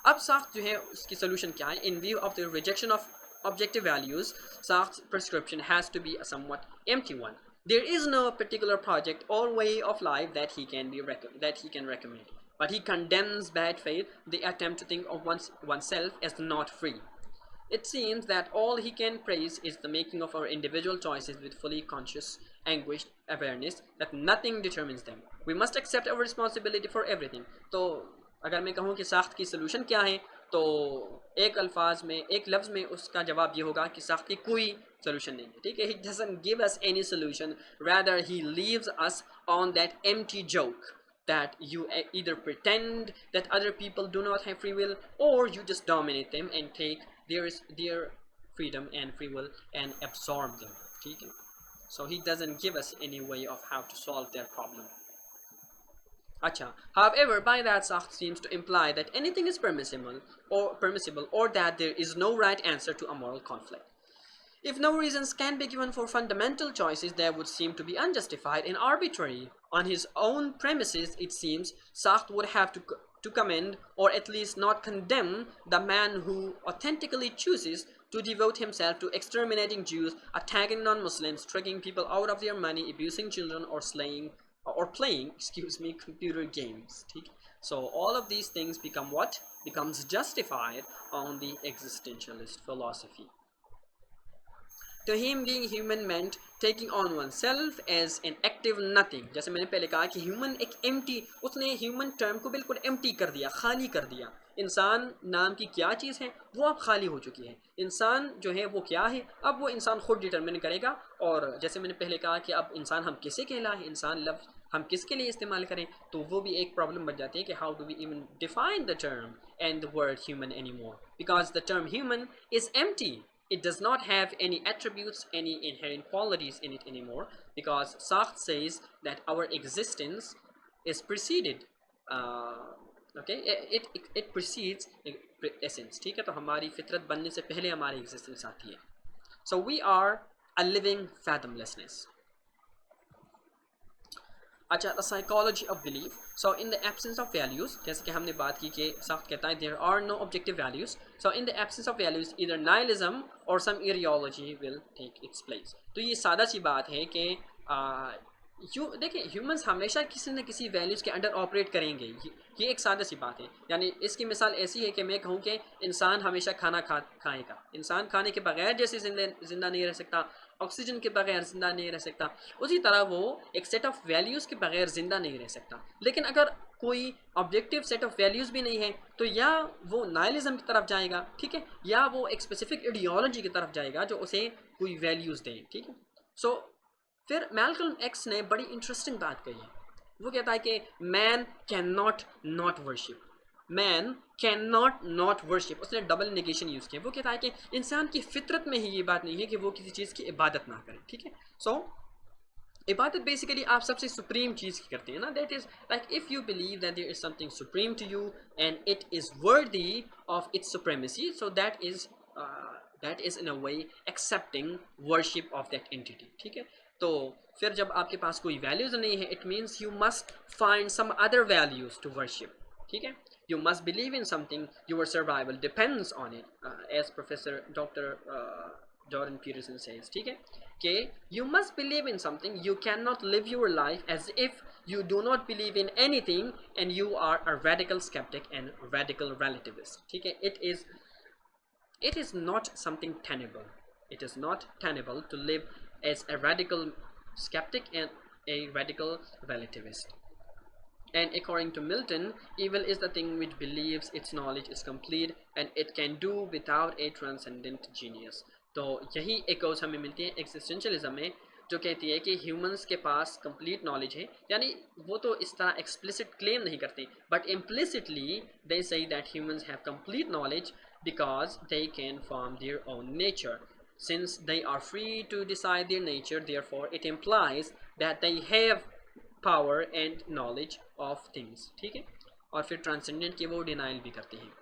अब साख्त जो है उसकी सोल्यूशन क्या है? इन view of the rejection of objective values, Sartre's prescription has to be a somewhat empty one. There is no particular project or way of life that he can recommend, but he condemns bad faith, the attempt to think of oneself as not free. It seems that all he can praise is the making of our individual choices with fully conscious, anguished awareness that nothing determines them. We must accept our responsibility for everything. तो अगर मैं कहूँ कि साख्त की solution क्या है, तो एक अल्फाज में, एक लफ्ज़ में उसका जवाब ये होगा कि साख्त की कोई सोल्यूशन नहीं है, ठीक है. He doesn't give us any solution, rather he leaves us on that empty joke that you either pretend that other people do not have free will, or you just dominate them and take their freedom and free will and absorb them, ठीक है. So he doesn't give us any way of how to solve their problem. Acha. However, by that Sakht seems to imply that anything is permissible or that there is no right answer to a moral conflict. If no reasons can be given for fundamental choices, they would seem to be unjustified and arbitrary. On his own premises, it seems, Sakht would have to commend or at least not condemn the man who authentically chooses to devote himself to exterminating Jews, attacking non-Muslims, tricking people out of their money, abusing children, or playing computer games. So all of these things become what? Becomes justified on the existentialist philosophy. To him, being human meant taking on oneself as an active nothing. जैसे मैंने पहले कहा कि human एक empty, उसने human term को बिल्कुल empty कर दिया, खाली कर दिया. इंसान नाम की क्या चीज़ है वो अब खाली हो चुकी है. इंसान जो है वो क्या है, अब वो इंसान खुद डिटरमिन करेगा. और जैसे मैंने पहले कहा कि अब इंसान हम किसे कहलाए, इंसान लफ्ज़ हम किसके लिए इस्तेमाल करें, तो वो भी एक प्रॉब्लम बन जाती है कि how do we even define the term and the word human any more, because the term human is empty. It does not have any attributes, any inherent qualities in it anymore, because Sartre says that our existence is preceded. Okay, it precedes essence. ठीक है, तो हमारी फितरत बनने से पहले हमारी existence आती है. So we are a living fathomlessness. अच्छा, the psychology of belief. So in the absence of values, जैसे कि हमने बात की कि साख्त कहता है there are no objective values. So in the absence of values, either nihilism or some ideology will take its place. तो ये सादा सी बात है कि देखिए ह्यूमंस हमेशा किसी न किसी वैल्यूज़ के अंडर ऑपरेट करेंगे. ये एक सादा सी बात है. यानी इसकी मिसाल ऐसी है कि मैं कहूँ कि इंसान हमेशा खाना खाएगा. इंसान खाने के बगैर जैसे जिंदा नहीं रह सकता, ऑक्सीजन के बगैर ज़िंदा नहीं रह सकता, उसी तरह वो एक सेट ऑफ वैल्यूज़ के बगैर ज़िंदा नहीं रह सकता. लेकिन अगर कोई ऑब्जेक्टिव सेट ऑफ वैल्यूज़ भी नहीं है, तो या वो नाइलिज्म की तरफ जाएगा, ठीक है, या वो एक स्पेसिफिक आइडियोलॉजी की तरफ जाएगा जो उसे कोई वैल्यूज़ दें. ठीक है. सो फिर मैल्कम एक्स ने बड़ी इंटरेस्टिंग बात कही है. वो कहता है कि man can not worship, man can not worship. उसने डबल नेगेशन यूज़ किया. वो कहता है कि इंसान की फितरत में ही ये बात नहीं है कि वो किसी चीज़ की इबादत ना करे. ठीक है. सो इबादत बेसिकली आप सबसे सुप्रीम चीज़ की करते हैं ना. That is like if you believe that there is something supreme to you and it is worthy of its supremacy, so that is in a way accepting worship of that entity. ठीक है. तो फिर जब आपके पास कोई values नहीं है, it means you must find some other values to worship. ठीक है. You must believe in something. Your survival depends on it, as Professor Dr. Jordan Peterson says. ठीक है कि you must believe in something. You cannot live your life as if you do not believe in anything and you are a radical skeptic and radical relativist. ठीक है. It is not something tenable. It is not tenable to live as a radical skeptic and a radical relativist. And according to Milton, evil is the thing which believes its knowledge is complete and it can do without a transcendent genius. तो यही एक cause हमें मिलती है existentialism में, जो कहती है कि ह्यूमंस के पास कंप्लीट नॉलेज है. यानी वो तो इस तरह एक्सप्लिसिट क्लेम नहीं करते, but implicitly they say that humans have complete knowledge because they can form their own nature. Since they are free to decide their nature, therefore it implies that they have power and knowledge of things. ठीक है. और फिर transcendent की वो denial भी करते हैं.